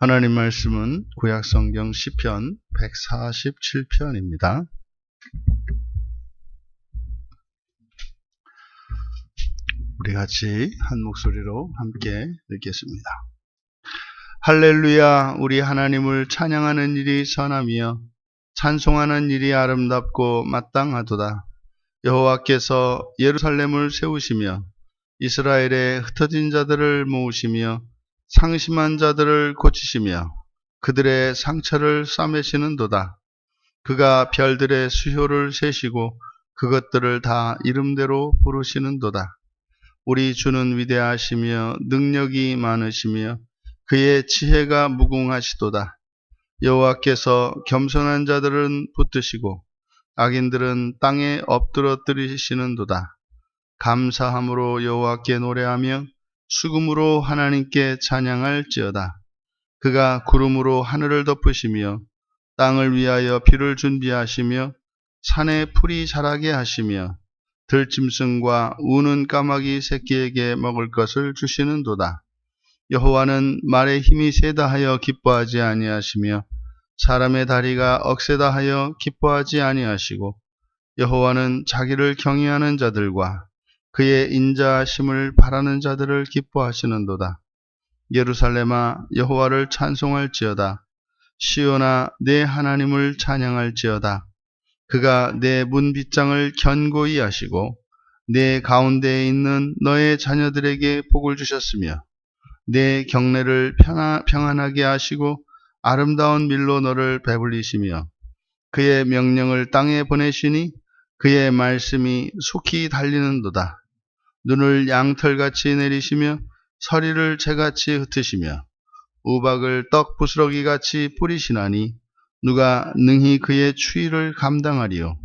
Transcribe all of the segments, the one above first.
하나님 말씀은 구약성경 시편 147편입니다. 우리 같이 한 목소리로 함께 읽겠습니다. 할렐루야. 우리 하나님을 찬양하는 일이 선하며 찬송하는 일이 아름답고 마땅하도다. 여호와께서 예루살렘을 세우시며 이스라엘의 흩어진 자들을 모으시며 상심한 자들을 고치시며 그들의 상처를 싸매시는도다. 그가 별들의 수효를 세시고 그것들을 다 이름대로 부르시는도다. 우리 주는 위대하시며 능력이 많으시며 그의 지혜가 무궁하시도다. 여호와께서 겸손한 자들은 붙드시고 악인들은 땅에 엎드러뜨리시는도다. 감사함으로 여호와께 노래하며 수금으로 하나님께 찬양할지어다. 그가 구름으로 하늘을 덮으시며 땅을 위하여 비를 준비하시며 산에 풀이 자라게 하시며 들짐승과 우는 까마귀 새끼에게 먹을 것을 주시는도다. 여호와는 말의 힘이 세다 하여 기뻐하지 아니하시며 사람의 다리가 억세다 하여 기뻐하지 아니하시고 여호와는 자기를 경외하는 자들과 그의 인자하심을 바라는 자들을 기뻐하시는도다. 예루살렘아 여호와를 찬송할지어다. 시온아 내 하나님을 찬양할지어다. 그가 내 문빗장을 견고히 하시고 내 가운데에 있는 너의 자녀들에게 복을 주셨으며 내 경내를 평안하게 하시고 아름다운 밀로 너를 배불리시며 그의 명령을 땅에 보내시니 그의 말씀이 속히 달리는도다. 눈을 양털같이 내리시며 서리를 재같이 흩으시며 우박을 떡 부스러기같이 뿌리시나니 누가 능히 그의 추위를 감당하리요.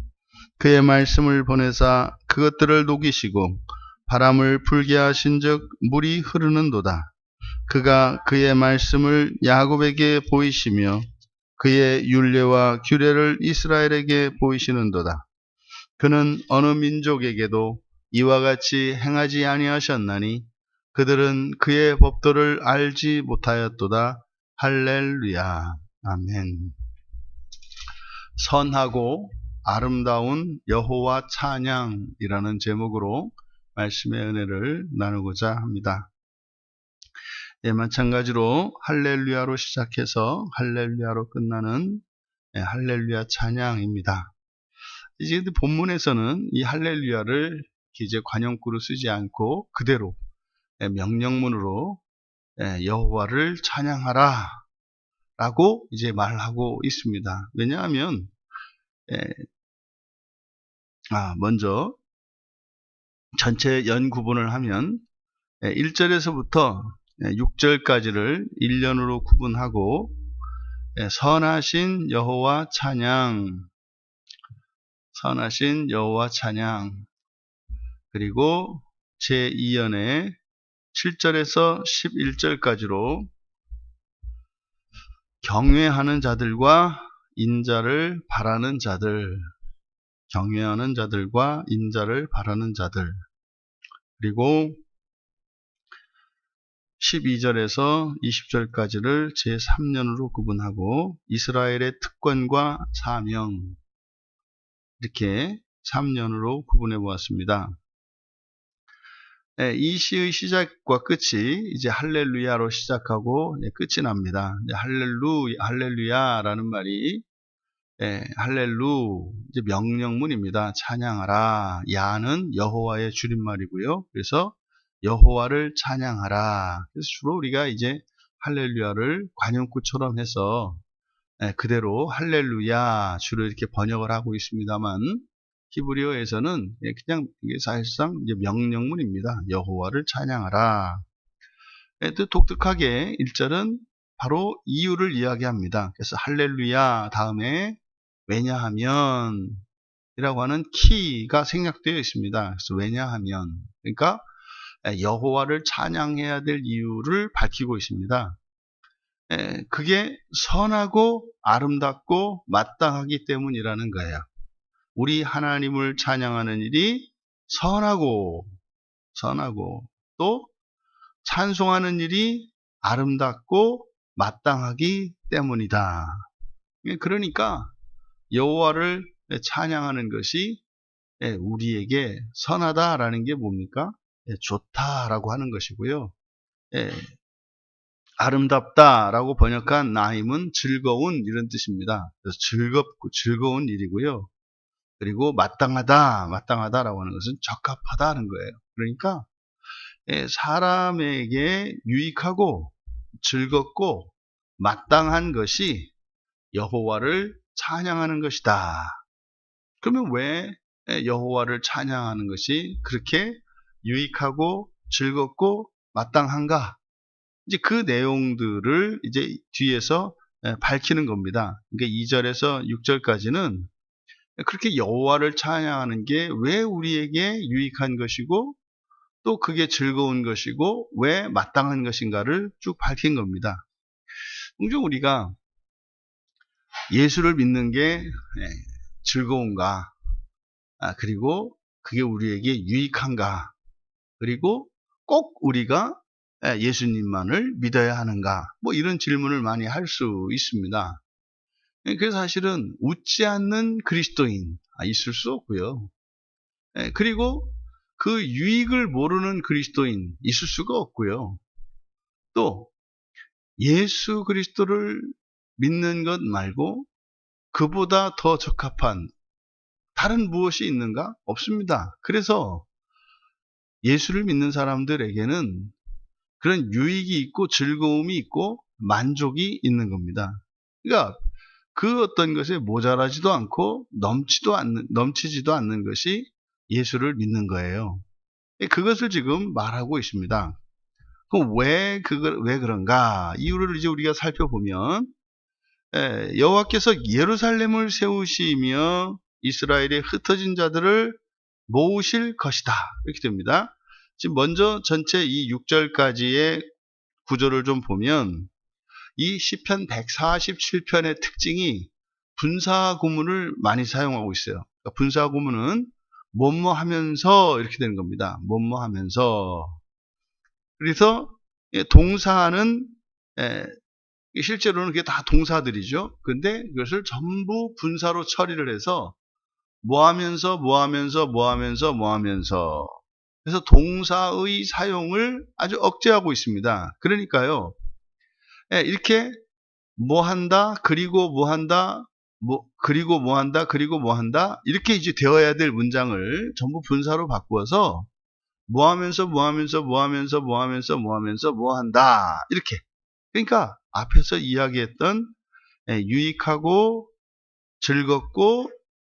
그의 말씀을 보내사 그것들을 녹이시고 바람을 불게 하신즉 물이 흐르는도다. 그가 그의 말씀을 야곱에게 보이시며 그의 율례와 규례를 이스라엘에게 보이시는도다. 그는 어느 민족에게도 이와 같이 행하지 아니하셨나니 그들은 그의 법도를 알지 못하였도다. 할렐루야. 아멘. 선하고 아름다운 여호와 찬양이라는 제목으로 말씀의 은혜를 나누고자 합니다. 마찬가지로 할렐루야로 시작해서 할렐루야로 끝나는 할렐루야 찬양입니다. 이제 본문에서는 이 할렐루야를 이제 관용구로 쓰지 않고 그대로 명령문으로 여호와를 찬양하라 라고 이제 말하고 있습니다. 왜냐하면 먼저 전체 연구분을 하면 1절에서부터 6절까지를 1년으로 구분하고 선하신 여호와 찬양, 선하신 여호와 찬양, 그리고 제2연의 7절에서 11절까지로 경외하는 자들과 인자를 바라는 자들, 경외하는 자들과 인자를 바라는 자들, 그리고 12절에서 20절까지를 제3년으로 구분하고 이스라엘의 특권과 사명, 이렇게 3년으로 구분해 보았습니다. 이 시의 시작과 끝이 이제 할렐루야로 시작하고 끝이 납니다. 할렐루야라는 말이 할렐루 이제 명령문입니다. 찬양하라. 야는 여호와의 줄임말이고요. 그래서 여호와를 찬양하라. 그래서 주로 우리가 이제 할렐루야를 관용구처럼 해서 그대로 할렐루야 주로 이렇게 번역을 하고 있습니다만 히브리어에서는 그냥 이게 사실상 이제 명령문입니다. 여호와를 찬양하라. 또 독특하게 1절은 바로 이유를 이야기합니다. 그래서 할렐루야 다음에 왜냐하면 이라고 하는 키가 생략되어 있습니다. 그래서 왜냐하면 그러니까 여호와를 찬양해야 될 이유를 밝히고 있습니다. 그게 선하고 아름답고 마땅하기 때문이라는 거예요. 우리 하나님을 찬양하는 일이 선하고 또 찬송하는 일이 아름답고 마땅하기 때문이다. 그러니까 여호와를 찬양하는 것이 우리에게 선하다라는 게 뭡니까? 좋다라고 하는 것이고요. 아름답다라고 번역한 나임은 즐거운 이런 뜻입니다. 그래서 즐겁고 즐거운 일이고요. 그리고 마땅하다라고 하는 것은 적합하다는 거예요. 그러니까 사람에게 유익하고 즐겁고 마땅한 것이 여호와를 찬양하는 것이다. 그러면 왜 여호와를 찬양하는 것이 그렇게 유익하고 즐겁고 마땅한가? 이제 그 내용들을 이제 뒤에서 밝히는 겁니다. 그러니까 2절에서 6절까지는 그렇게 여호와를 찬양하는 게 왜 우리에게 유익한 것이고 또 그게 즐거운 것이고 왜 마땅한 것인가를 쭉 밝힌 겁니다. 종종 우리가 예수를 믿는 게 즐거운가? 그리고 그게 우리에게 유익한가? 그리고 꼭 우리가 예수님만을 믿어야 하는가? 뭐 이런 질문을 많이 할 수 있습니다. 그래서 사실은 웃지 않는 그리스도인 있을 수 없고요. 그리고 그 유익을 모르는 그리스도인 있을 수가 없고요. 또 예수 그리스도를 믿는 것 말고 그보다 더 적합한 다른 무엇이 있는가? 없습니다. 그래서 예수를 믿는 사람들에게는 그런 유익이 있고 즐거움이 있고 만족이 있는 겁니다. 그러니까 그 어떤 것에 모자라지도 않고 넘치지도 않는 것이 예수를 믿는 거예요. 그것을 지금 말하고 있습니다. 그럼 왜 그런가? 이유를 이제 우리가 살펴보면, 여호와께서 예루살렘을 세우시며 이스라엘의 흩어진 자들을 모으실 것이다. 이렇게 됩니다. 지금 먼저 전체 이 6절까지의 구조를 좀 보면, 이 시편 147편의 특징이 분사구문을 많이 사용하고 있어요. 그러니까 분사구문은 뭐뭐 하면서 이렇게 되는 겁니다. 뭐뭐 하면서. 그래서 동사는 실제로는 그게 다 동사들이죠. 근데 그것을 전부 분사로 처리를 해서 뭐 하면서 그래서 동사의 사용을 아주 억제하고 있습니다. 그러니까요. 이렇게 뭐 한다, 그리고 뭐 한다, 그리고 뭐 한다, 그리고 뭐 한다, 이렇게 이제 되어야 될 문장을 전부 분사로 바꾸어서 뭐 하면서 뭐 한다, 이렇게. 그러니까 앞에서 이야기했던 유익하고 즐겁고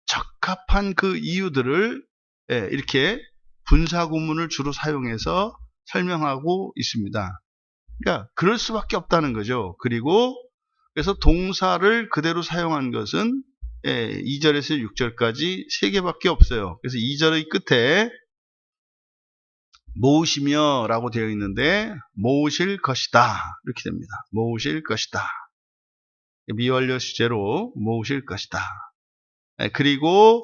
적합한 그 이유들을 이렇게 분사구문을 주로 사용해서 설명하고 있습니다. 그러니까 그럴 수밖에 없다는 거죠. 그리고 그래서 동사를 그대로 사용한 것은 2절에서 6절까지 3개밖에 없어요. 그래서 2절의 끝에 모으시며 라고 되어 있는데 모으실 것이다 이렇게 됩니다. 모으실 것이다. 미완료 시제로 모으실 것이다. 그리고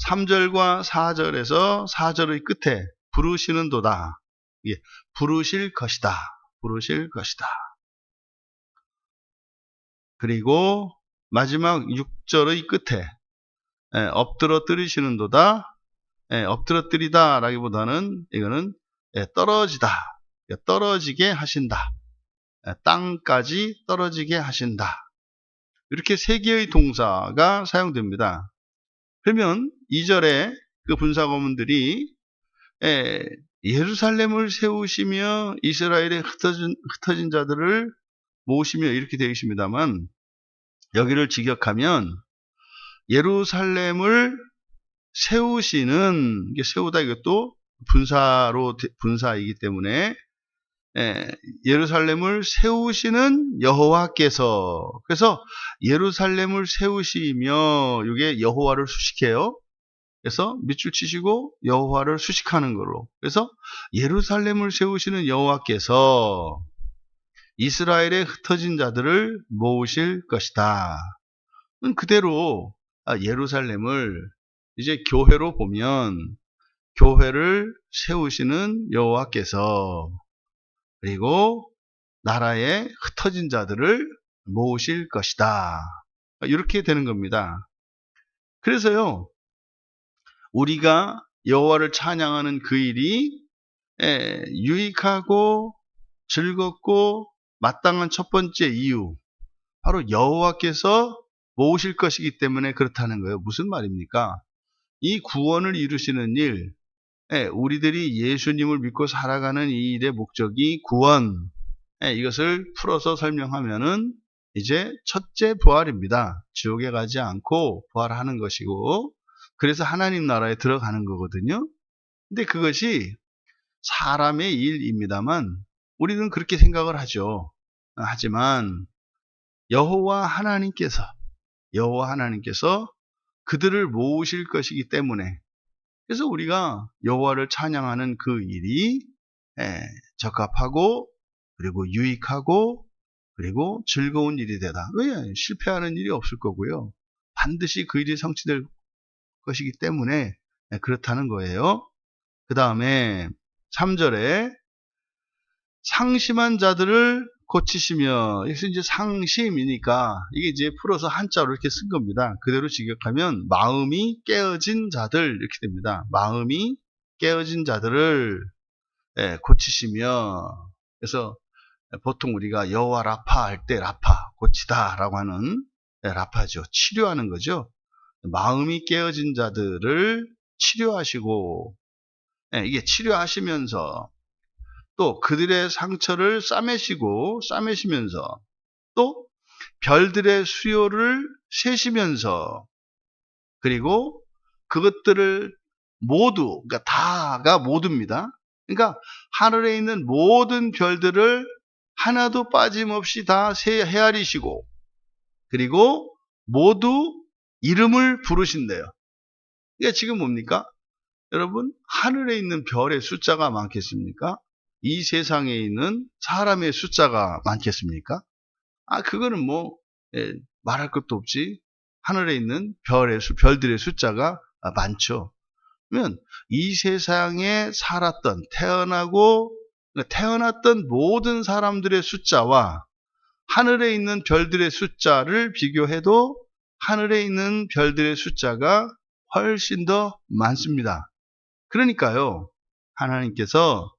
3절과 4절에서 4절의 끝에 부르시는 도다. 부르실 것이다. 부르실 것이다. 그리고 마지막 6절의 끝에 엎드러뜨리시는 도다. 엎드러뜨리다 라기보다는 이거는 떨어지다. 떨어지게 하신다. 땅까지 떨어지게 하신다. 이렇게 3개의 동사가 사용됩니다. 그러면 2절에 그 분사구문들이 예루살렘을 세우시며 이스라엘의 흩어진 자들을 모으시며 이렇게 되어 있습니다만 여기를 직역하면 예루살렘을 세우시는, 이게 세우다 이것도 분사이기 때문에 예루살렘을 세우시는 여호와께서, 그래서 예루살렘을 세우시며 이게 여호와를 수식해요. 그래서 밑줄 치시고 여호와를 수식하는 걸로. 그래서 예루살렘을 세우시는 여호와께서 이스라엘의 흩어진 자들을 모으실 것이다. 그대로 예루살렘을 이제 교회로 보면 교회를 세우시는 여호와께서, 그리고 나라에 흩어진 자들을 모으실 것이다. 이렇게 되는 겁니다. 그래서요, 우리가 여호와를 찬양하는 그 일이 유익하고 즐겁고 마땅한 첫 번째 이유, 바로 여호와께서 모으실 것이기 때문에 그렇다는 거예요. 무슨 말입니까? 이 구원을 이루시는 일, 우리들이 예수님을 믿고 살아가는 이 일의 목적이 구원, 이것을 풀어서 설명하면은 이제 첫째 부활입니다. 지옥에 가지 않고 부활하는 것이고, 그래서 하나님 나라에 들어가는 거거든요. 근데 그것이 사람의 일입니다만 우리는 그렇게 생각을 하죠. 하지만 여호와 하나님께서 그들을 모으실 것이기 때문에, 그래서 우리가 여호와를 찬양하는 그 일이 적합하고 그리고 유익하고 그리고 즐거운 일이 되다. 왜? 실패하는 일이 없을 거고요. 반드시 그 일이 성취될 것이기 때문에 그렇다는 거예요. 그 다음에 3절에 상심한 자들을 고치시며, 여기서 이제 상심이니까 이게 이제 풀어서 한자로 이렇게 쓴 겁니다. 그대로 직역하면 마음이 깨어진 자들 이렇게 됩니다. 마음이 깨어진 자들을 고치시며, 그래서 보통 우리가 여호와 라파 할 때 라파 고치다라고 하는 라파죠. 치료하는 거죠. 마음이 깨어진 자들을 치료하시고, 이게 치료하시면서 또 그들의 상처를 싸매시면서 또 별들의 수요를 세시면서, 그리고 그것들을 모두, 그러니까 다가 모두입니다. 그러니까 하늘에 있는 모든 별들을 하나도 빠짐없이 다 헤아리시고, 그리고 모두 이름을 부르신대요. 이게 지금 뭡니까? 여러분, 하늘에 있는 별의 숫자가 많겠습니까? 이 세상에 있는 사람의 숫자가 많겠습니까? 그거는 뭐 말할 것도 없지. 하늘에 있는 별들의 숫자가 많죠. 그러면 이 세상에 태어났던 모든 사람들의 숫자와 하늘에 있는 별들의 숫자를 비교해도 하늘에 있는 별들의 숫자가 훨씬 더 많습니다. 그러니까요, 하나님께서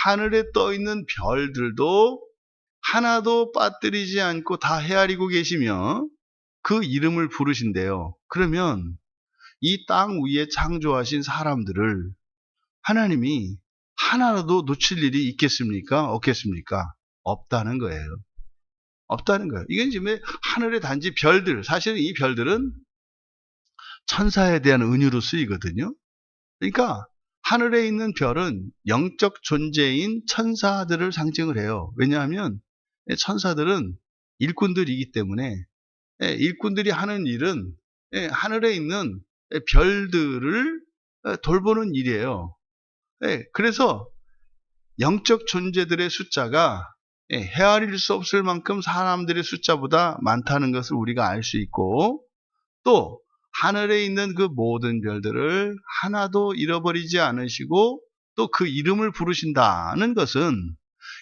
하늘에 떠 있는 별들도 하나도 빠뜨리지 않고 다 헤아리고 계시며 그 이름을 부르신대요. 그러면 이 땅 위에 창조하신 사람들을 하나님이 하나라도 놓칠 일이 있겠습니까? 없겠습니까? 없다는 거예요. 없다는 거예요. 이건 지금 하늘의 단지 별들, 사실은 이 별들은 천사에 대한 은유로 쓰이거든요. 그러니까 하늘에 있는 별은 영적 존재인 천사들을 상징을 해요. 왜냐하면 천사들은 일꾼들이기 때문에 일꾼들이 하는 일은 하늘에 있는 별들을 돌보는 일이에요. 그래서 영적 존재들의 숫자가 헤아릴 수 없을 만큼 사람들의 숫자보다 많다는 것을 우리가 알 수 있고, 또 하늘에 있는 그 모든 별들을 하나도 잃어버리지 않으시고 또 그 이름을 부르신다는 것은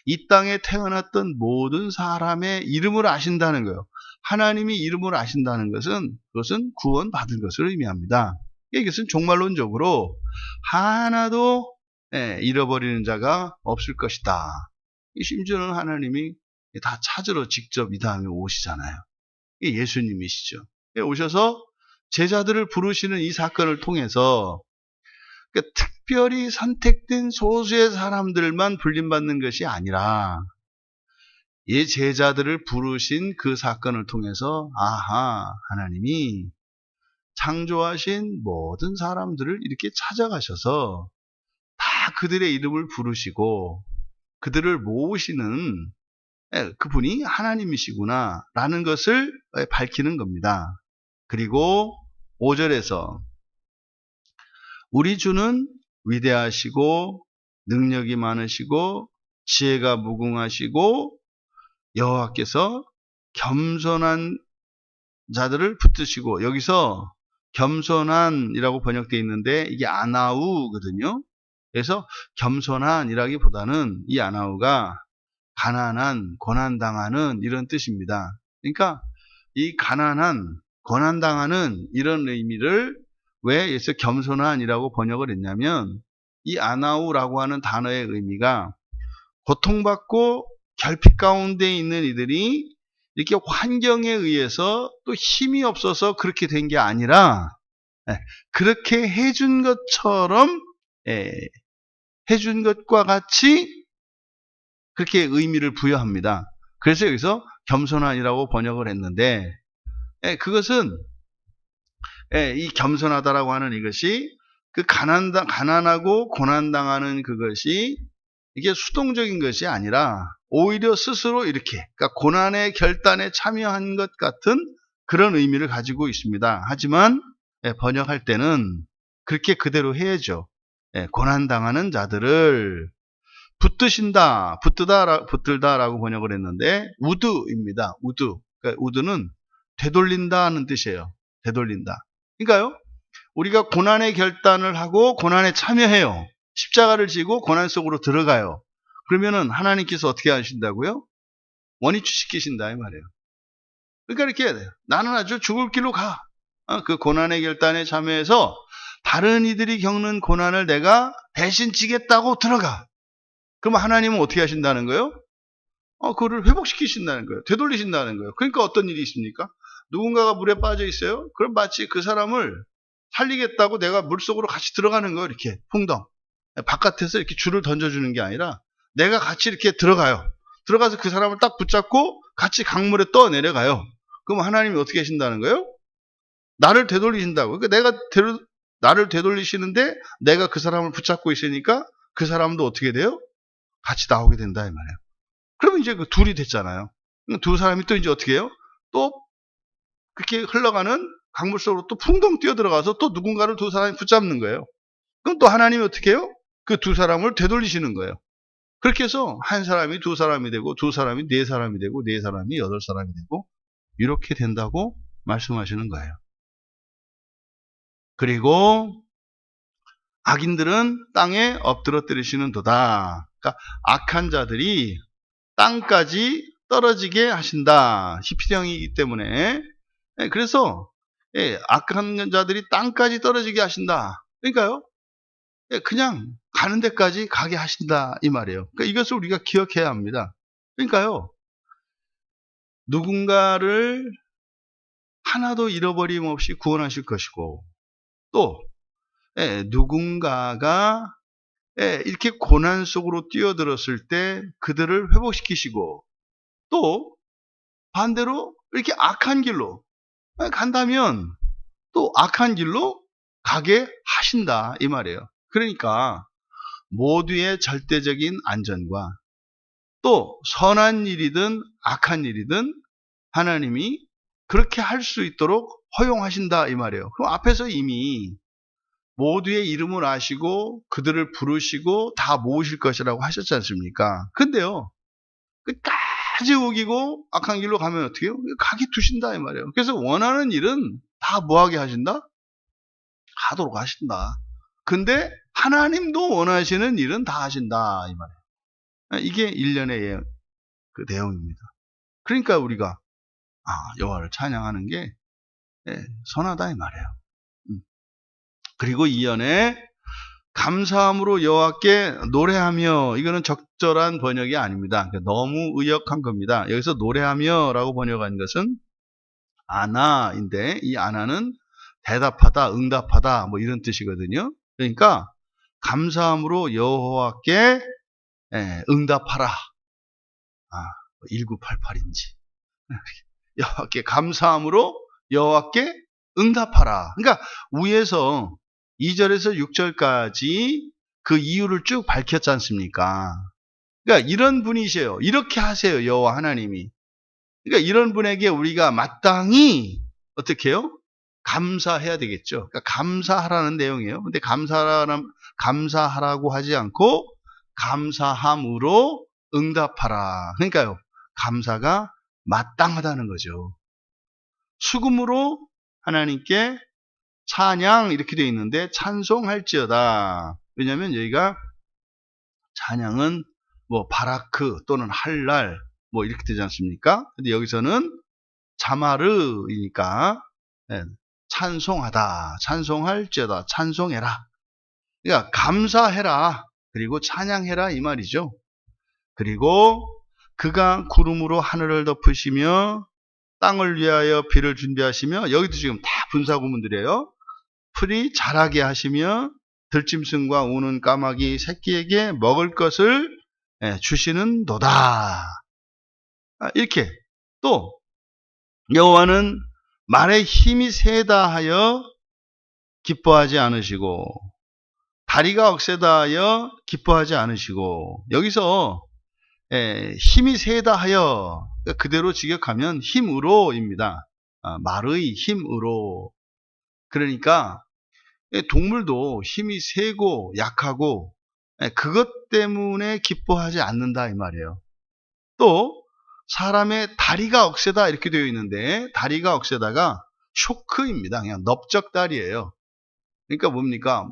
이 땅에 태어났던 모든 사람의 이름을 아신다는 거예요. 하나님이 이름을 아신다는 것은 그것은 구원받은 것을 의미합니다. 이것은 종말론적으로 하나도 잃어버리는 자가 없을 것이다. 심지어는 하나님이 다 찾으러 직접 이 다음에 오시잖아요. 이게 예수님이시죠. 오셔서 제자들을 부르시는 이 사건을 통해서 그러니까 특별히 선택된 소수의 사람들만 불림받는 것이 아니라 이 제자들을 부르신 그 사건을 통해서 하나님이 창조하신 모든 사람들을 이렇게 찾아가셔서 다 그들의 이름을 부르시고 그들을 모으시는 그분이 하나님이시구나 라는 것을 밝히는 겁니다. 그리고 5절에서 우리 주는 위대하시고 능력이 많으시고 지혜가 무궁하시고 여호와께서 겸손한 자들을 붙드시고, 여기서 겸손한이라고 번역되어 있는데 이게 아나우거든요. 그래서 겸손한이라기보다는 이 아나우가 가난한, 고난당하는 이런 뜻입니다. 그러니까 이 가난한, 고난당하는 이런 의미를 왜 여기서 겸손한이라고 번역을 했냐면 이 아나우라고 하는 단어의 의미가 고통받고 결핍 가운데 있는 이들이 이렇게 환경에 의해서 또 힘이 없어서 그렇게 된 게 아니라 그렇게 해준 것처럼 해준 것과 같이 그렇게 의미를 부여합니다. 그래서 여기서 겸손한이라고 번역을 했는데 그것은 이 겸손하다라고 하는 이것이 그 가난하고 고난당하는 그것이 이게 수동적인 것이 아니라 오히려 스스로 이렇게 그러니까 고난의 결단에 참여한 것 같은 그런 의미를 가지고 있습니다. 하지만 번역할 때는 그렇게 그대로 해야죠. 고난당하는 자들을 붙드신다, 붙들다라고 번역을 했는데 우드입니다. 우드. 그러니까 우드는 되돌린다는 뜻이에요. 되돌린다. 그러니까요. 우리가 고난의 결단을 하고 고난에 참여해요. 십자가를 지고 고난 속으로 들어가요. 그러면은 하나님께서 어떻게 하신다고요? 원위치시키신다 이 말이에요. 그러니까 이렇게 해야 돼요. 나는 아주 죽을 길로 가. 그 고난의 결단에 참여해서 다른 이들이 겪는 고난을 내가 대신 지겠다고 들어가. 그럼 하나님은 어떻게 하신다는 거예요? 그거를 회복시키신다는 거예요. 되돌리신다는 거예요. 그러니까 어떤 일이 있습니까? 누군가가 물에 빠져 있어요. 그럼 마치 그 사람을 살리겠다고 내가 물속으로 같이 들어가는 거예요. 이렇게 풍덩. 바깥에서 이렇게 줄을 던져주는 게 아니라 내가 같이 이렇게 들어가요. 들어가서 그 사람을 딱 붙잡고 같이 강물에 떠 내려가요. 그럼 하나님이 어떻게 하신다는 거예요? 나를 되돌리신다고. 그러니까 나를 되돌리시는데 내가 그 사람을 붙잡고 있으니까 그 사람도 어떻게 돼요? 같이 나오게 된다 이 말이에요. 그러면 이제 그 둘이 됐잖아요. 두 사람이 또 이제 어떻게 해요? 또 그렇게 흘러가는 강물 속으로 또 풍덩 뛰어 들어가서 또 누군가를 두 사람이 붙잡는 거예요. 그럼 또 하나님이 어떻게 해요? 그 두 사람을 되돌리시는 거예요. 그렇게 해서 한 사람이 두 사람이 되고 두 사람이 네 사람이 되고 네 사람이 여덟 사람이 되고 이렇게 된다고 말씀하시는 거예요. 그리고 악인들은 땅에 엎드러 때리시는 도다. 그러니까 악한 자들이 땅까지 떨어지게 하신다. 시피령이기 때문에. 그래서 악한 자들이 땅까지 떨어지게 하신다. 그러니까요. 그냥 가는 데까지 가게 하신다 이 말이에요. 그러니까 이것을 우리가 기억해야 합니다. 그러니까요. 누군가를 하나도 잃어버림 없이 구원하실 것이고 또 누군가가 이렇게 고난 속으로 뛰어들었을 때 그들을 회복시키시고 또 반대로 이렇게 악한 길로 간다면 또 악한 길로 가게 하신다 이 말이에요. 그러니까 모두의 절대적인 안전과 또 선한 일이든 악한 일이든 하나님이 그렇게 할 수 있도록 허용하신다 이 말이에요. 그럼 앞에서 이미 모두의 이름을 아시고 그들을 부르시고 다 모으실 것이라고 하셨지 않습니까? 근데요. 끝까지 우기고 악한 길로 가면 어떻게 해요? 가게 두신다 이 말이에요. 그래서 원하는 일은 다 뭐하게 하신다? 하도록 하신다. 근데 하나님도 원하시는 일은 다 하신다 이 말이에요. 이게 일련의 그 내용입니다. 그러니까 우리가 여호와를 찬양하는 게 선하다 이 말이에요. 그리고 2연에 감사함으로 여호와께 노래하며, 이거는 적절한 번역이 아닙니다. 너무 의역한 겁니다. 여기서 노래하며 라고 번역한 것은 아나인데 이 아나는 대답하다, 응답하다 뭐 이런 뜻이거든요. 그러니까 감사함으로 여호와께 응답하라. 1988인지 여호와께 감사함으로 여호와께 응답하라. 그러니까 위에서 2절에서 6절까지 그 이유를 쭉 밝혔지 않습니까? 그러니까 이런 분이세요. 이렇게 하세요. 여호와 하나님이. 그러니까 이런 분에게 우리가 마땅히 어떻게 해요? 감사해야 되겠죠. 그러니까 감사하라는 내용이에요. 근데 감사하라고 하지 않고 감사함으로 응답하라. 그러니까요. 감사가 마땅하다는 거죠. 수금으로 하나님께 찬양 이렇게 되어 있는데 찬송할지어다. 왜냐하면 여기가 찬양은 뭐 바라크 또는 할랄 뭐 이렇게 되지 않습니까? 근데 여기서는 자마르이니까 예, 찬송하다, 찬송할지어다, 찬송해라. 그러니까 감사해라, 그리고 찬양해라 이 말이죠. 그리고 그가 구름으로 하늘을 덮으시며 땅을 위하여 비를 준비하시며, 여기도 지금 다 분사구문들이에요. 풀이 자라게 하시며 들짐승과 우는 까마귀 새끼에게 먹을 것을 주시는도다. 이렇게 또 여호와는 말에 힘이 세다 하여 기뻐하지 않으시고 다리가 억세다 하여 기뻐하지 않으시고, 여기서 힘이 세다 하여 그대로 직역하면 힘으로입니다. 말의 힘으로. 그러니까 동물도 힘이 세고 약하고 그것 때문에 기뻐하지 않는다 이 말이에요. 또 사람의 다리가 억세다 이렇게 되어 있는데, 다리가 억세다가 쇼크입니다. 그냥 넓적다리예요. 그러니까 뭡니까?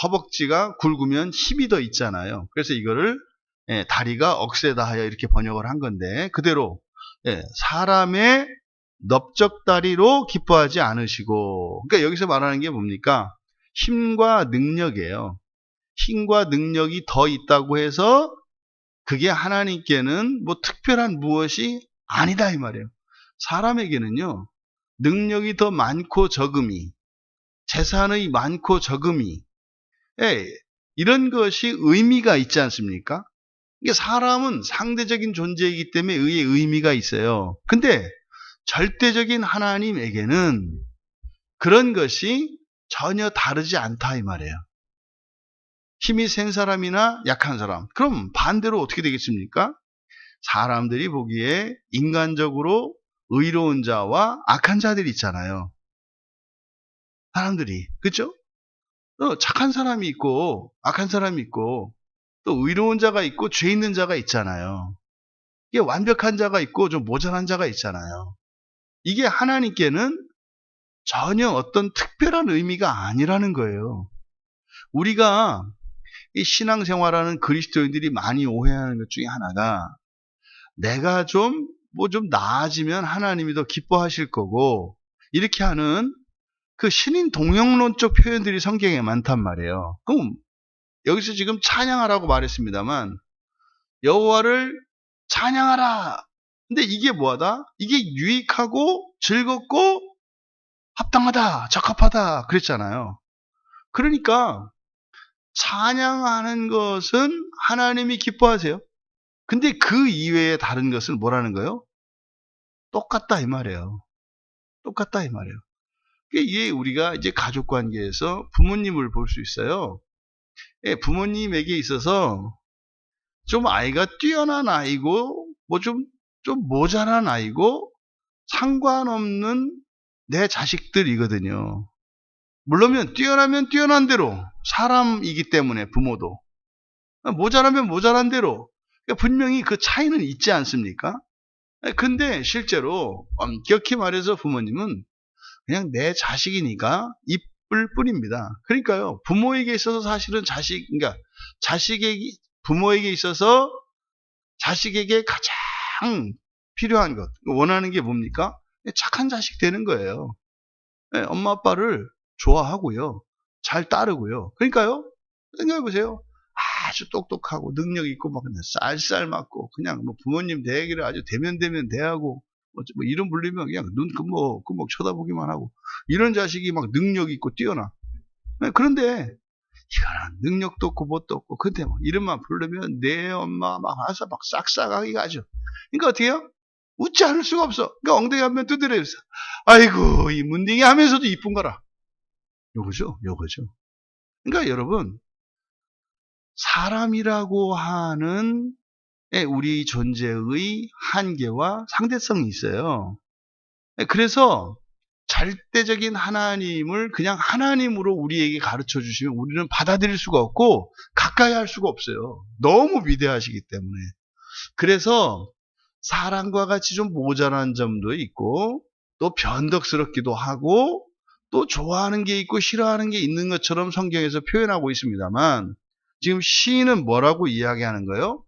허벅지가 굵으면 힘이 더 있잖아요. 그래서 이거를 다리가 억세다 하여 이렇게 번역을 한 건데, 그대로 사람의 넓적다리로 기뻐하지 않으시고, 그러니까 여기서 말하는 게 뭡니까? 힘과 능력이에요. 힘과 능력이 더 있다고 해서 그게 하나님께는 뭐 특별한 무엇이 아니다 이 말이에요. 사람에게는요, 능력이 더 많고 적음이, 재산의 많고 적음이, 이런 것이 의미가 있지 않습니까? 이게 사람은 상대적인 존재이기 때문에 의의 의미가 있어요. 근데 절대적인 하나님에게는 그런 것이 전혀 다르지 않다 이 말이에요. 힘이 센 사람이나 약한 사람, 그럼 반대로 어떻게 되겠습니까? 사람들이 보기에 인간적으로 의로운 자와 악한 자들이 있잖아요. 사람들이, 그렇죠? 착한 사람이 있고 악한 사람이 있고, 또 의로운 자가 있고 죄 있는 자가 있잖아요. 이게 완벽한 자가 있고 좀 모자란 자가 있잖아요. 이게 하나님께는 전혀 어떤 특별한 의미가 아니라는 거예요. 우리가 이 신앙생활하는 그리스도인들이 많이 오해하는 것 중에 하나가, 내가 좀 나아지면 하나님이 더 기뻐하실 거고, 이렇게 하는 그 신인 동영론적 표현들이 성경에 많단 말이에요. 그럼 여기서 지금 찬양하라고 말했습니다만, 여호와를 찬양하라. 근데 이게 뭐하다? 이게 유익하고 즐겁고 합당하다, 적합하다 그랬잖아요. 그러니까 찬양하는 것은 하나님이 기뻐하세요. 근데 그 이외에 다른 것은 뭐라는 거예요? 똑같다 이 말이에요. 똑같다 이 말이에요. 이게 우리가 이제 가족 관계에서 부모님을 볼 수 있어요. 부모님에게 있어서 좀 아이가 뛰어난 아이고 좀 모자란 아이고 상관없는 내 자식들이거든요. 물론 뛰어나면 뛰어난 대로 사람이기 때문에 부모도, 모자라면 모자란 대로, 분명히 그 차이는 있지 않습니까? 근데 실제로 엄격히 말해서 부모님은 그냥 내 자식이니까 이쁠 뿐입니다. 그러니까요, 부모에게 있어서 사실은 그러니까 부모에게 있어서 자식에게 가장 필요한 것, 원하는 게 뭡니까? 착한 자식 되는 거예요. 엄마 아빠를 좋아하고요, 잘 따르고요. 그러니까요, 생각해보세요. 아주 똑똑하고 능력 있고 막 쌀쌀 맞고 그냥 뭐 부모님 대하기를 아주 대면 대하고 뭐 이름 불리면 그냥 눈 끔먹 쳐다보기만 하고, 이런 자식이 막 능력 있고 뛰어나. 그런데 이거는 능력도 없고 뭣도 없고, 근데 막 이름만 부르면 내 엄마 막 와서 막 싹싹하게 가죠. 그러니까 어떻게 해요? 웃지 않을 수가 없어. 그러니까 엉덩이 한번 두드려서 아이고 이 문딩이 하면서도 이쁜 거라. 요거죠. 그러니까 여러분, 사람이라고 하는 우리 존재의 한계와 상대성이 있어요. 그래서 절대적인 하나님을 그냥 하나님으로 우리에게 가르쳐 주시면 우리는 받아들일 수가 없고 가까이 할 수가 없어요. 너무 위대하시기 때문에. 그래서 사람과 같이 좀 모자란 점도 있고 또 변덕스럽기도 하고 또 좋아하는 게 있고 싫어하는 게 있는 것처럼 성경에서 표현하고 있습니다만, 지금 시인은 뭐라고 이야기하는 거예요?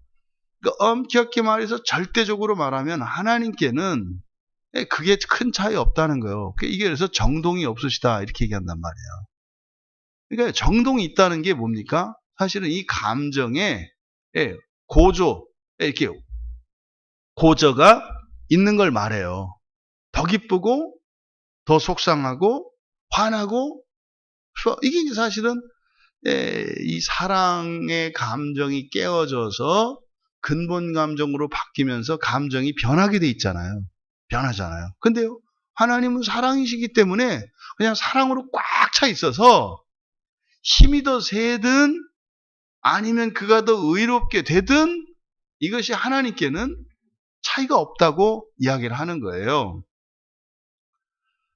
그러니까 엄격히 말해서 절대적으로 말하면 하나님께는 그게 큰 차이 없다는 거예요. 이게 그래서 정동이 없으시다 이렇게 얘기한단 말이에요. 그러니까 정동이 있다는 게 뭡니까? 사실은 이 감정에 고조, 이렇게 고저가 있는 걸 말해요. 더 기쁘고 더 속상하고 화나고 이게 이제 사실은 이 사랑의 감정이 깨어져서 근본 감정으로 바뀌면서 감정이 변하게 돼 있잖아요. 변하잖아요. 근데요, 하나님은 사랑이시기 때문에 그냥 사랑으로 꽉 차 있어서 힘이 더 세든 아니면 그가 더 의롭게 되든 이것이 하나님께는 차이가 없다고 이야기를 하는 거예요.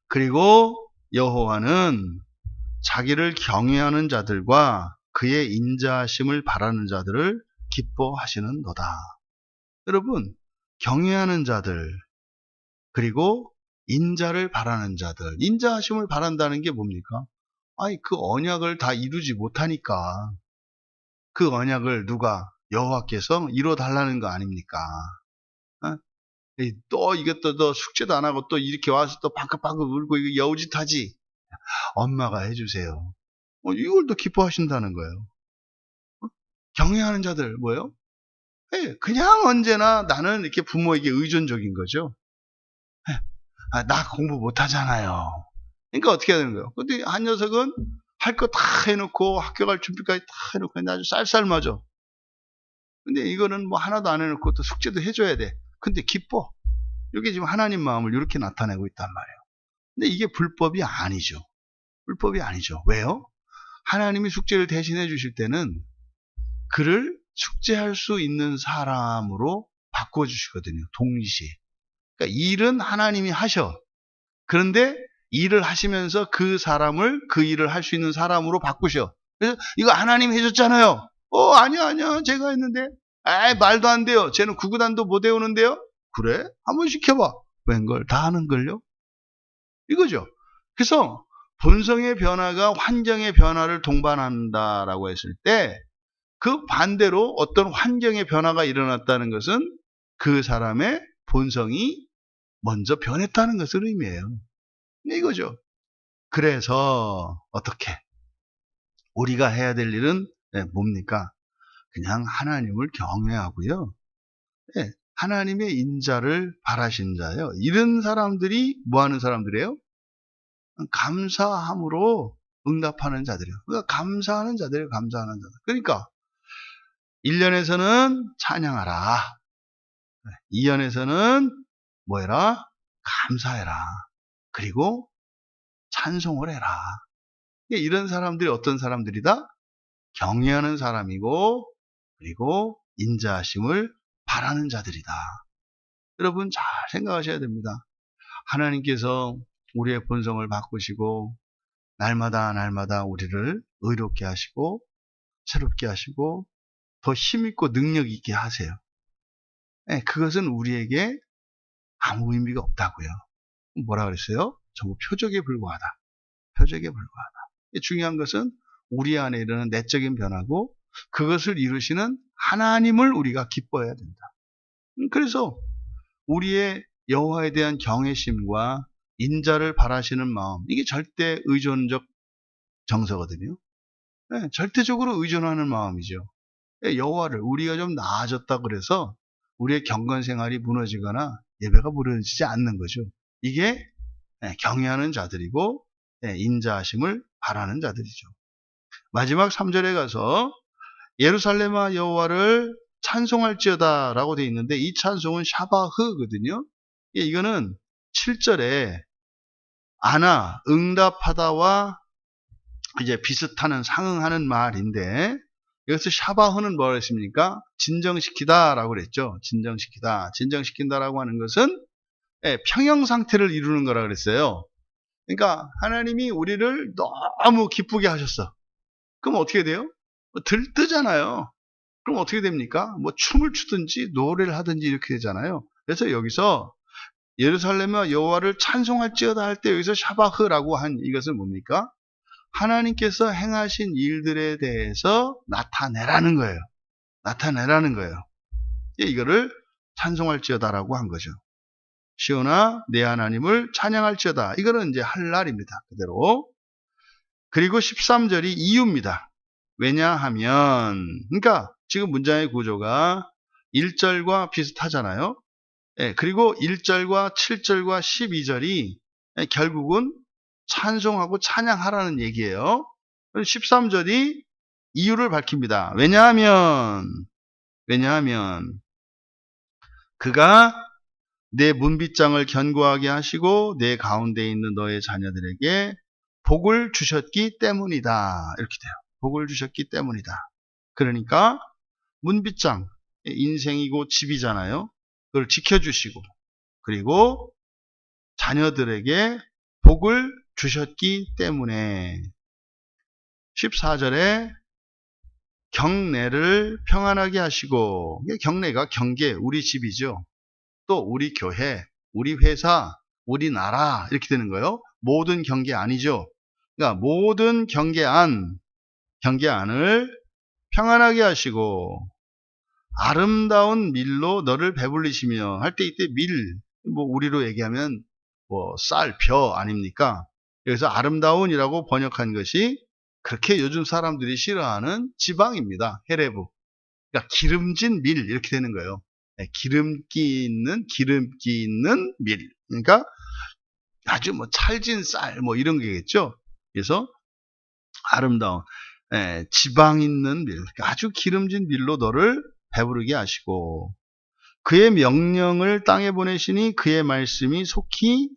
그리고 여호와는 자기를 경외하는 자들과 그의 인자하심을 바라는 자들을 기뻐하시는도다. 여러분, 경외하는 자들 그리고 인자를 바라는 자들, 인자하심을 바란다는 게 뭡니까? 아니, 그 언약을 다 이루지 못하니까 그 언약을 누가 여호와께서 이뤄달라는 거 아닙니까? 어? 또 이것도 또 숙제도 안 하고 또 이렇게 와서 또 방긋방긋 울고 이거 여우짓하지. 엄마가 해주세요. 이걸 또 기뻐하신다는 거예요. 경외하는 자들 뭐예요? 그냥 언제나 나는 이렇게 부모에게 의존적인 거죠. 나 공부 못하잖아요. 그러니까 어떻게 해야 되는 거예요? 근데 한 녀석은 할 거 다 해놓고 학교 갈 준비까지 다 해놓고 아주 쌀쌀맞아. 근데 이거는 뭐 하나도 안 해놓고 또 숙제도 해줘야 돼. 근데 기뻐. 이게 지금 하나님 마음을 이렇게 나타내고 있단 말이에요. 근데 이게 불법이 아니죠. 불법이 아니죠. 왜요? 하나님이 숙제를 대신해 주실 때는 그를 숙제할 수 있는 사람으로 바꿔주시거든요. 동시에. 그러니까 일은 하나님이 하셔. 그런데 일을 하시면서 그 사람을 그 일을 할 수 있는 사람으로 바꾸셔. 그래서 이거 하나님 해줬잖아요. 아니야. 제가 했는데. 말도 안 돼요. 쟤는 구구단도 못 외우는데요. 그래? 한번 시켜봐. 웬걸 다 하는걸요? 이거죠. 그래서 본성의 변화가 환경의 변화를 동반한다라고 했을 때 그 반대로 어떤 환경의 변화가 일어났다는 것은 그 사람의 본성이 먼저 변했다는 것을 의미해요. 이거죠. 그래서 어떻게 우리가 해야 될 일은 뭡니까? 그냥 하나님을 경외하고요. 하나님의 인자를 바라신 자예요. 이런 사람들이 뭐 하는 사람들이에요? 감사함으로 응답하는 자들이에요. 그러니까 감사하는 자들이에요. 감사하는 자들. 그러니까 1년에서는 찬양하라. 2년에서는 뭐해라? 감사해라. 그리고 찬송을 해라. 이런 사람들이 어떤 사람들이다? 경외하는 사람이고 그리고 인자하심을 바라는 자들이다. 여러분 잘 생각하셔야 됩니다. 하나님께서 우리의 본성을 바꾸시고 날마다 우리를 의롭게 하시고 새롭게 하시고 더 힘있고 능력 있게 하세요. 그것은 우리에게 아무 의미가 없다고요. 뭐라 그랬어요? 전부 표적에 불과하다. 표적에 불과하다. 중요한 것은 우리 안에 일어나는 내적인 변화고 그것을 이루시는 하나님을 우리가 기뻐해야 된다. 그래서 우리의 여호와에 대한 경외심과 인자를 바라시는 마음, 이게 절대 의존적 정서거든요. 절대적으로 의존하는 마음이죠. 여호와를 우리가 좀 나아졌다 그래서 우리의 경건 생활이 무너지거나 예배가 무너지지 않는 거죠. 이게 경외하는 자들이고 인자하심을 바라는 자들이죠. 마지막 3절에 가서 예루살렘아 여호와를 찬송할지어다 라고 되어 있는데 이 찬송은 샤바흐거든요. 이거는 7절에 아나 응답하다와 이제 비슷하는 상응하는 말인데 여기서 샤바흐는 뭐라 했습니까? 진정시키다 라고 그랬죠. 진정시킨다라고 하는 것은 평형 상태를 이루는 거라 그랬어요. 그러니까 하나님이 우리를 너무 기쁘게 하셨어. 그럼 어떻게 돼요? 들뜨잖아요. 그럼 어떻게 됩니까? 뭐 춤을 추든지 노래를 하든지 이렇게 되잖아요. 그래서 여기서 예루살렘과 여호와를 찬송할지어다 할 때 여기서 샤바흐라고 한 이것은 뭡니까? 하나님께서 행하신 일들에 대해서 나타내라는 거예요. 나타내라는 거예요. 이거를 찬송할지어다라고 한 거죠. 시온아 내 하나님을 찬양할지어다. 이거는 이제 할 날입니다. 그대로. 그리고 13절이 이유입니다. 왜냐하면, 그러니까 지금 문장의 구조가 1절과 비슷하잖아요. 그리고 1절과 7절과 12절이 결국은 찬송하고 찬양하라는 얘기예요. 13절이 이유를 밝힙니다. 왜냐하면 그가 내 문빗장을 견고하게 하시고 내 가운데 있는 너의 자녀들에게 복을 주셨기 때문이다. 이렇게 돼요. 복을 주셨기 때문이다. 그러니까 문빗장, 인생이고 집이잖아요. 그걸 지켜주시고 그리고 자녀들에게 복을 주셨기 때문에 14절에 경내를 평안하게 하시고, 경내가 경계, 우리 집이죠. 또 우리 교회, 우리 회사, 우리 나라 이렇게 되는 거예요. 모든 경계 아니죠. 그러니까 모든 경계안을 평안하게 하시고 아름다운 밀로 너를 배불리시며 할 때 이때 밀, 뭐 우리로 얘기하면 뭐 쌀, 벼 아닙니까? 여기서 아름다운이라고 번역한 것이 그렇게 요즘 사람들이 싫어하는 지방입니다. 헤레브. 그러니까 기름진 밀 이렇게 되는 거예요. 기름기 있는 밀. 그러니까 아주 뭐 찰진 쌀 뭐 이런 게겠죠. 그래서 아름다운 지방 있는 밀, 아주 기름진 밀로 너를 배부르게 하시고 그의 명령을 땅에 보내시니 그의 말씀이 속히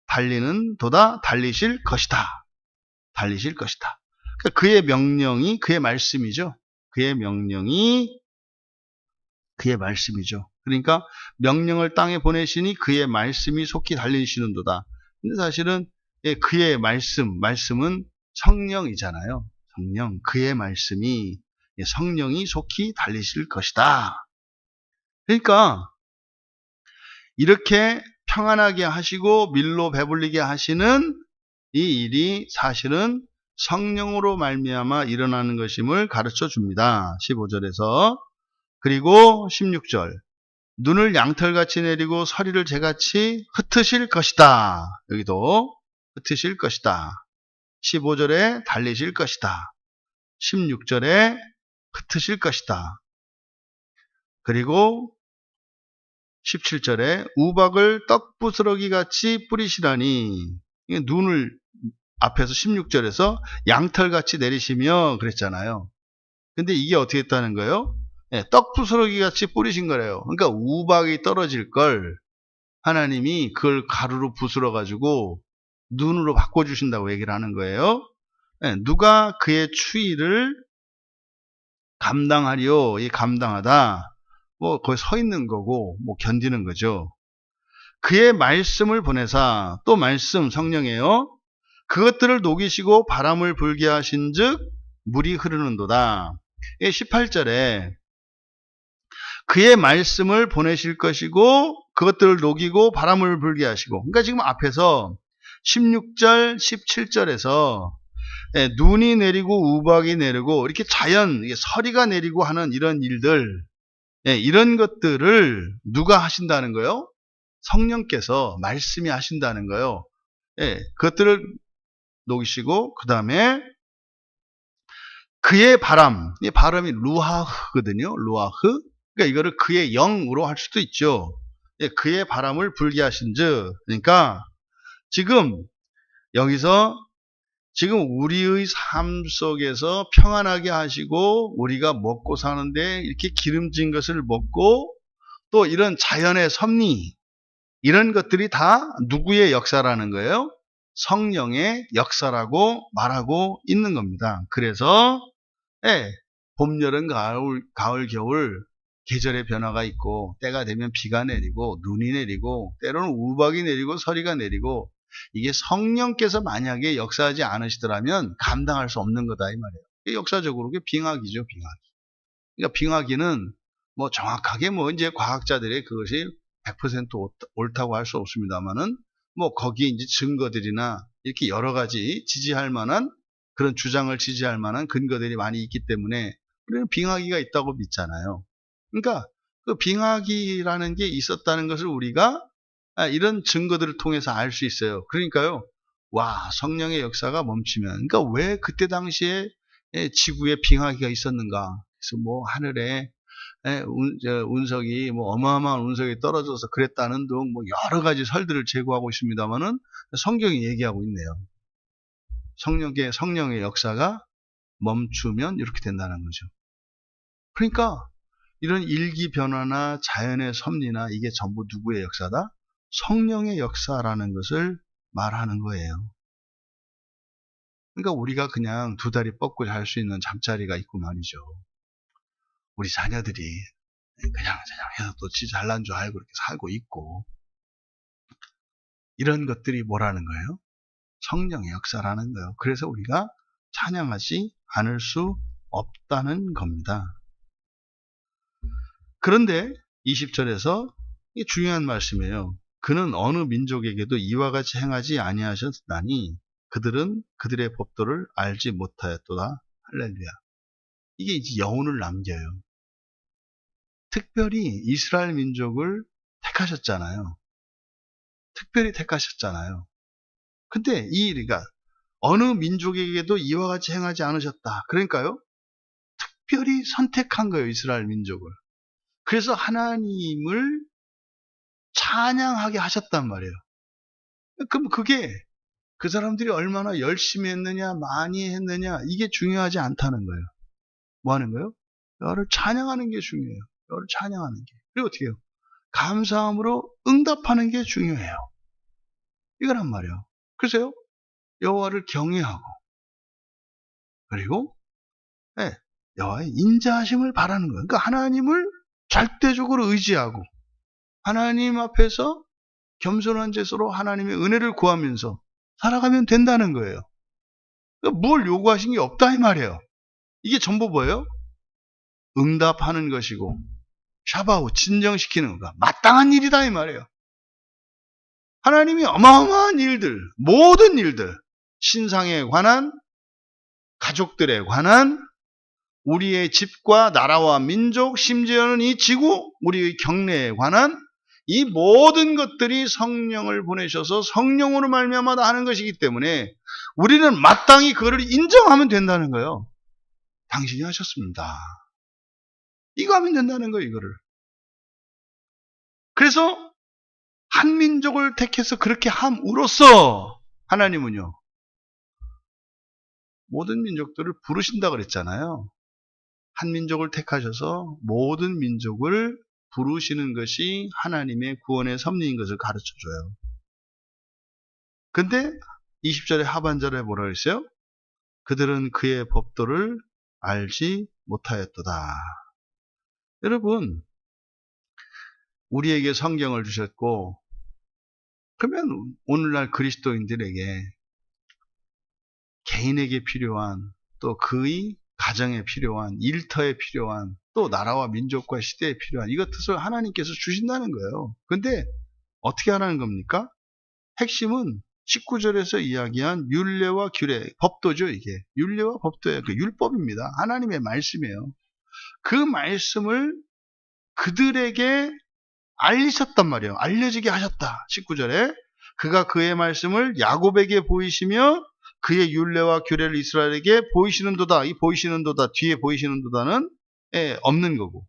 달리실 것이다. 그러니까 그의 명령이 그의 말씀이죠. 그의 말씀이죠. 그러니까 명령을 땅에 보내시니 그의 말씀이 속히 달리시는도다. 근데 사실은 그의 말씀은 성령이잖아요. 성령, 그의 말씀이 성령이 속히 달리실 것이다. 그러니까 이렇게 평안하게 하시고 밀로 배불리게 하시는 이 일이 사실은 성령으로 말미암아 일어나는 것임을 가르쳐 줍니다. 15절에서. 그리고 16절. 눈을 양털같이 내리고 서리를 재같이 흩으실 것이다. 여기도 흩으실 것이다. 15절에 달리실 것이다. 16절에 흩으실 것이다. 그리고 17절에 우박을 떡부스러기 같이 뿌리시라니, 눈을 앞에서 16절에서 양털같이 내리시며 그랬잖아요. 근데 이게 어떻게 했다는 거예요? 떡부스러기 같이 뿌리신 거래요. 그러니까 우박이 떨어질 걸 하나님이 그걸 가루로 부스러 가지고 눈으로 바꿔주신다고 얘기를 하는 거예요. 누가 그의 추위를 감당하리요? 이 감당하다. 뭐 거기 서 있는 거고 뭐 견디는 거죠. 그의 말씀을 보내사, 또 말씀 성령이에요. 그것들을 녹이시고 바람을 불게 하신즉 물이 흐르는도다. 18절에 그의 말씀을 보내실 것이고 그것들을 녹이고 바람을 불게 하시고, 그러니까 지금 앞에서 16절, 17절에서 눈이 내리고 우박이 내리고 이렇게 자연, 서리가 내리고 하는 이런 일들, 이런 것들을 누가 하신다는 거예요? 성령께서 말씀이 하신다는 거예요. 그것들을 녹이시고 그 다음에 그의 바람, 이 바람이 루하흐거든요. 루하흐. 그러니까 이거를 그의 영으로 할 수도 있죠. 그의 바람을 불게 하신즉, 그러니까 지금 여기서 지금 우리의 삶 속에서 평안하게 하시고 우리가 먹고 사는데 이렇게 기름진 것을 먹고 또 이런 자연의 섭리, 이런 것들이 다 누구의 역사라는 거예요? 성령의 역사라고 말하고 있는 겁니다. 그래서 봄, 여름, 가을, 겨울 계절의 변화가 있고 때가 되면 비가 내리고 눈이 내리고 때로는 우박이 내리고 서리가 내리고, 이게 성령께서 만약에 역사하지 않으시더라면 감당할 수 없는 거다 이 말이에요. 역사적으로 그게 빙하기죠, 빙하기. 그러니까 빙하기는 뭐 정확하게 뭐 이제 과학자들이 그것이 100% 옳다고 할 수 없습니다만은 뭐 거기에 이제 증거들이나 이렇게 여러 가지 지지할 만한 그런 주장을 지지할 만한 근거들이 많이 있기 때문에 우리는 빙하기가 있다고 믿잖아요. 그러니까 그 빙하기라는 게 있었다는 것을 우리가 이런 증거들을 통해서 알 수 있어요. 그러니까요. 와, 성령의 역사가 멈추면, 그러니까 왜 그때 당시에 지구에 빙하기가 있었는가? 그래서 뭐 하늘에 운석이 뭐 어마어마한 운석이 떨어져서 그랬다는 등 뭐 여러 가지 설들을 제고하고 있습니다만은 성경이 얘기하고 있네요. 성령의 역사가 멈추면 이렇게 된다는 거죠. 그러니까 이런 일기 변화나 자연의 섭리나 이게 전부 누구의 역사다? 성령의 역사라는 것을 말하는 거예요. 그러니까 우리가 그냥 두 다리 뻗고 잘 수 있는 잠자리가 있고 말이죠. 우리 자녀들이 그냥 해서 또 지 잘난 줄 알고 이렇게 살고 있고, 이런 것들이 뭐라는 거예요? 성령의 역사라는 거예요. 그래서 우리가 찬양하지 않을 수 없다는 겁니다. 그런데 20절에서 이게 중요한 말씀이에요. 그는 어느 민족에게도 이와 같이 행하지 아니하셨다니 그들은 그들의 법도를 알지 못하였도다. 할렐루야. 이게 이제 여운을 남겨요. 특별히 이스라엘 민족을 택하셨잖아요. 특별히 택하셨잖아요. 근데 그러니까 어느 민족에게도 이와 같이 행하지 않으셨다. 그러니까요. 특별히 선택한 거예요. 이스라엘 민족을. 그래서 하나님을 찬양하게 하셨단 말이에요. 그럼 그게 그 사람들이 얼마나 열심히 했느냐, 많이 했느냐, 이게 중요하지 않다는 거예요. 뭐 하는 거예요? 여호와를 찬양하는 게 중요해요. 여호와를 찬양하는 게. 그리고 어떻게 해요? 감사함으로 응답하는 게 중요해요. 이거란 말이에요. 그래서요, 여호와를 경외하고, 그리고 여호와의 인자하심을 바라는 거예요. 그러니까 하나님을 절대적으로 의지하고, 하나님 앞에서 겸손한 제소로 하나님의 은혜를 구하면서 살아가면 된다는 거예요. 그러니까 뭘 요구하신 게 없다 이 말이에요. 이게 전부 뭐예요? 응답하는 것이고 샤바우 진정시키는 거 마땅한 일이다 이 말이에요. 하나님이 어마어마한 일들, 모든 일들, 신상에 관한, 가족들에 관한, 우리의 집과 나라와 민족, 심지어는 이 지구, 우리의 경내에 관한 이 모든 것들이 성령을 보내셔서 성령으로 말미암아 하는 것이기 때문에 우리는 마땅히 그거를 인정하면 된다는 거예요. 당신이 하셨습니다. 이거 하면 된다는 거예요, 이거를. 그래서 한 민족을 택해서 그렇게 함으로써 하나님은요, 모든 민족들을 부르신다 그랬잖아요. 한 민족을 택하셔서 모든 민족을 부르시는 것이 하나님의 구원의 섭리인 것을 가르쳐줘요. 근데 20절의 하반절에 뭐라 그랬어요? 그들은 그의 법도를 알지 못하였도다. 여러분, 우리에게 성경을 주셨고, 그러면 오늘날 그리스도인들에게 개인에게 필요한, 또 그의 가정에 필요한, 일터에 필요한, 또 나라와 민족과 시대에 필요한 이것들을 하나님께서 주신다는 거예요. 근데 어떻게 하라는 겁니까? 핵심은 19절에서 이야기한 율례와 규례, 법도죠. 이게 율례와 법도예요. 그 율법입니다. 하나님의 말씀이에요. 그 말씀을 그들에게 알리셨단 말이에요. 알려지게 하셨다. 19절에 그가 그의 말씀을 야곱에게 보이시며 그의 율례와 규례를 이스라엘에게 보이시는도다. 이 보이시는도다, 뒤에 보이시는도다는 없는 거고,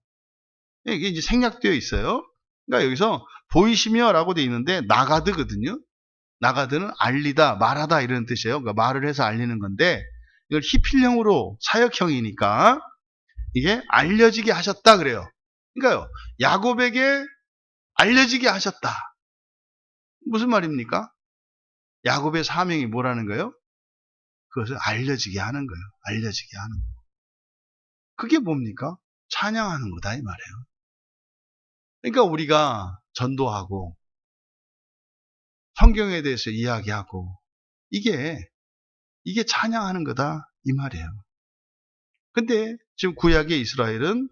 이게 이제 생략되어 있어요. 그러니까 여기서 보이시며 라고 되어 있는데 나가드거든요. 나가드는 알리다, 말하다 이런 뜻이에요. 그러니까 말을 해서 알리는 건데 이걸 히필형으로 사역형이니까 이게 알려지게 하셨다 그래요. 그러니까요, 야곱에게 알려지게 하셨다. 무슨 말입니까? 야곱의 사명이 뭐라는 거예요? 그것을 알려지게 하는 거예요. 알려지게 하는 거. 그게 뭡니까? 찬양하는 거다 이 말이에요. 그러니까 우리가 전도하고 성경에 대해서 이야기하고 이게 찬양하는 거다 이 말이에요. 근데 지금 구약의 이스라엘은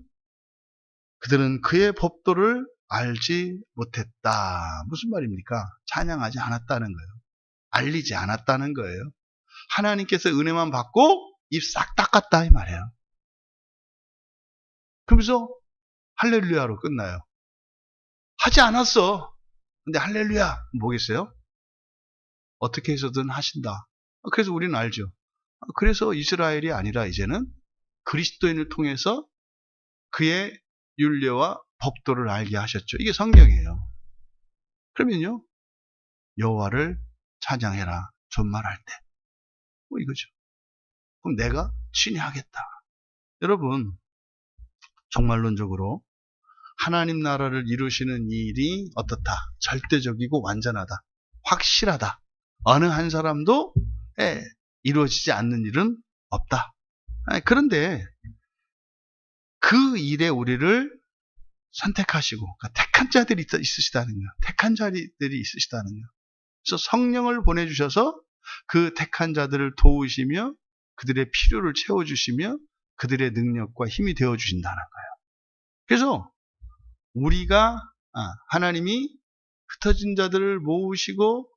그들은 그의 법도를 알지 못했다. 무슨 말입니까? 찬양하지 않았다는 거예요. 알리지 않았다는 거예요. 하나님께서 은혜만 받고 입 싹 닦았다 이 말이에요. 그러면서 할렐루야로 끝나요. 하지 않았어. 근데 할렐루야 뭐겠어요? 어떻게 해서든 하신다. 그래서 우리는 알죠. 그래서 이스라엘이 아니라 이제는 그리스도인을 통해서 그의 율례와 법도를 알게 하셨죠. 이게 성경이에요. 그러면요, 여호와를 찬양해라 존말할 때, 뭐 이거죠. 그럼 내가 친애하겠다. 여러분, 종말론적으로 하나님 나라를 이루시는 일이 어떻다? 절대적이고 완전하다, 확실하다. 어느 한 사람도 이루어지지 않는 일은 없다. 그런데 그 일에 우리를 선택하시고, 그러니까 택한 자들이 있으시다는 거예요. 택한 자들이 있으시다는 거예요. 그래서 성령을 보내주셔서 그 택한 자들을 도우시며 그들의 필요를 채워주시며 그들의 능력과 힘이 되어주신다는 거예요. 그래서 우리가 하나님이 흩어진 자들을 모으시고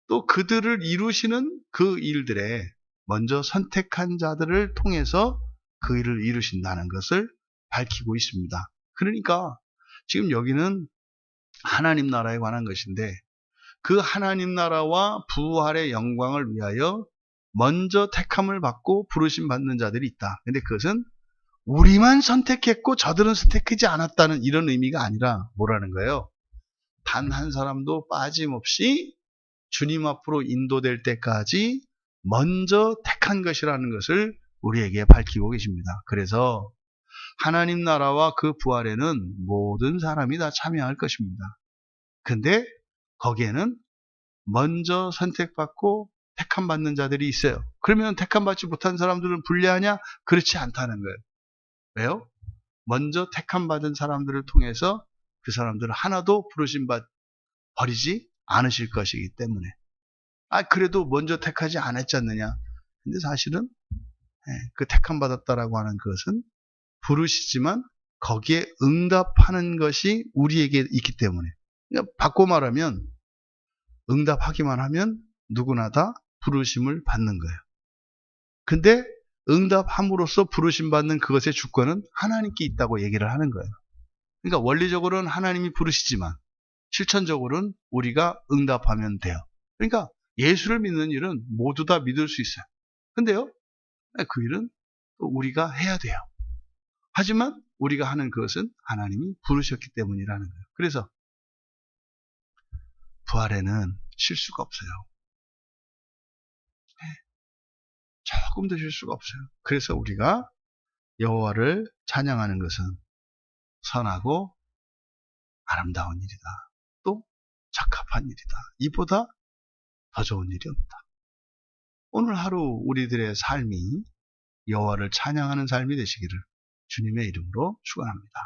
또 그들을 이루시는 그 일들에 먼저 선택한 자들을 통해서 그 일을 이루신다는 것을 밝히고 있습니다. 그러니까 지금 여기는 하나님 나라에 관한 것인데 그 하나님 나라와 부활의 영광을 위하여 먼저 택함을 받고 부르심 받는 자들이 있다. 근데 그것은 우리만 선택했고 저들은 선택하지 않았다는 이런 의미가 아니라 뭐라는 거예요? 단 한 사람도 빠짐없이 주님 앞으로 인도될 때까지 먼저 택한 것이라는 것을 우리에게 밝히고 계십니다. 그래서 하나님 나라와 그 부활에는 모든 사람이 다 참여할 것입니다. 근데 거기에는 먼저 선택받고 택함받는 자들이 있어요. 그러면 택함받지 못한 사람들은 불리하냐? 그렇지 않다는 거예요. 왜요? 먼저 택함받은 사람들을 통해서 그 사람들을 하나도 부르심 버리지 않으실 것이기 때문에. 그래도 먼저 택하지 않았지 않느냐? 근데 사실은 그 택함받았다라고 하는 것은 부르시지만 거기에 응답하는 것이 우리에게 있기 때문에. 그러니까 바꿔 말하면 응답하기만 하면 누구나 다 부르심을 받는 거예요. 근데 응답함으로써 부르심 받는 그것의 주권은 하나님께 있다고 얘기를 하는 거예요. 그러니까 원리적으로는 하나님이 부르시지만 실천적으로는 우리가 응답하면 돼요. 그러니까 예수를 믿는 일은 모두 다 믿을 수 있어요. 근데요, 그 일은 우리가 해야 돼요. 하지만 우리가 하는 그것은 하나님이 부르셨기 때문이라는 거예요. 그래서 부활에는 실수가 없어요. 조금도 실수가 없어요. 그래서 우리가 여호와를 찬양하는 것은 선하고 아름다운 일이다. 또 적합한 일이다. 이보다 더 좋은 일이 없다. 오늘 하루 우리들의 삶이 여호와를 찬양하는 삶이 되시기를 주님의 이름으로 축원합니다.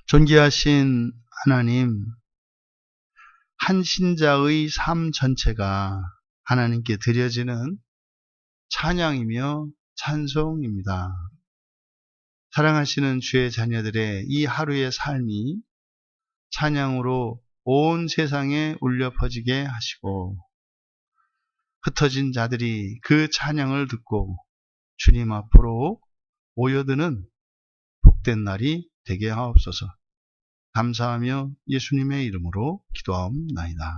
존귀하신 하나님, 한 신자의 삶 전체가 하나님께 드려지는 찬양이며 찬송입니다. 사랑하시는 주의 자녀들의 이 하루의 삶이 찬양으로 온 세상에 울려 퍼지게 하시고 흩어진 자들이 그 찬양을 듣고 주님 앞으로 모여드는 복된 날이 되게 하옵소서. 감사하며 예수님의 이름으로 기도하옵나이다.